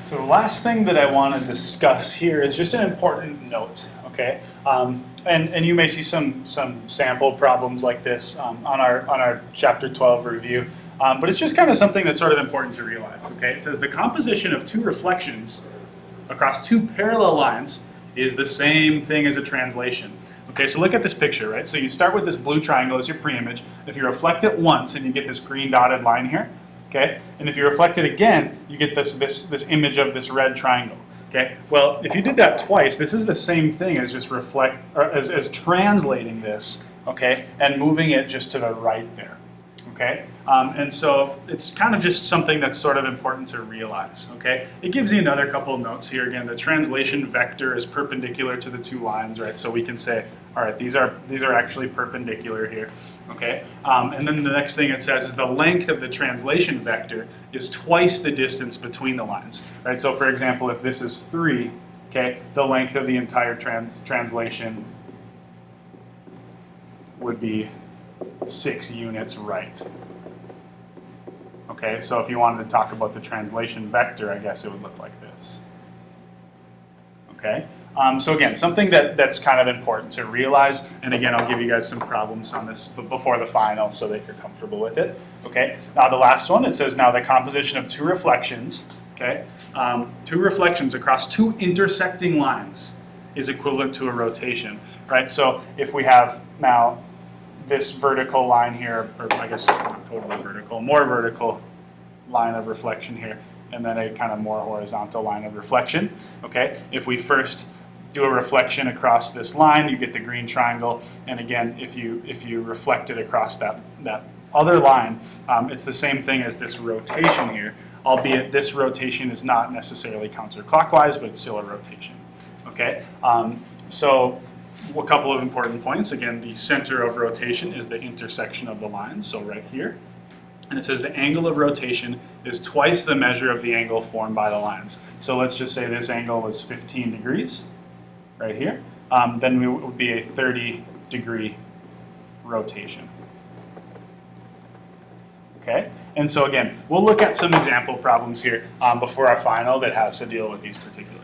So the last thing that I want to discuss here is just an important note, okay? And you may see some sample problems like this on our Chapter 12 review, but it's just kind of something that's sort of important to realize, okay? It says the composition of two reflections across two parallel lines is the same thing as a translation. Okay, so look at this picture, right? So you start with this blue triangle as your pre-image. If you reflect it once and you get this green dotted line here, okay? And if you reflect it again, you get this image of this red triangle, okay? Well, if you did that twice, this is the same thing as just as translating this, okay? And moving it just to the right there, okay? And so it's kind of just something that's sort of important to realize, okay? It gives you another couple of notes here. Again, the translation vector is perpendicular to the two lines, right? So we can say, all right, these are actually perpendicular here, okay? And then the next thing it says is the length of the translation vector is twice the distance between the lines, right? So for example, if this is 3, okay, the length of the entire translation would be 6 units right. Okay, so if you wanted to talk about the translation vector, I guess it would look like this. Okay, so again, something that's kind of important to realize, and again, I'll give you guys some problems on this before the final so that you're comfortable with it. Okay, now the last one, it says now the composition of two reflections, okay, two reflections across two intersecting lines is equivalent to a rotation, right? So if we have now this vertical line here, or I guess not totally vertical, more vertical line of reflection here, and then a kind of more horizontal line of reflection, okay? If we first do a reflection across this line, you get the green triangle, and again, if you reflect it across that other line, it's the same thing as this rotation here, albeit this rotation is not necessarily counterclockwise, but it's still a rotation, okay? So a couple of important points. Again, the center of rotation is the intersection of the lines, so right here. And it says the angle of rotation is twice the measure of the angle formed by the lines. So let's just say this angle was 15 degrees, right here. Then it would be a 30-degree rotation. Okay, and so again, we'll look at some example problems here before our final that has to deal with these particular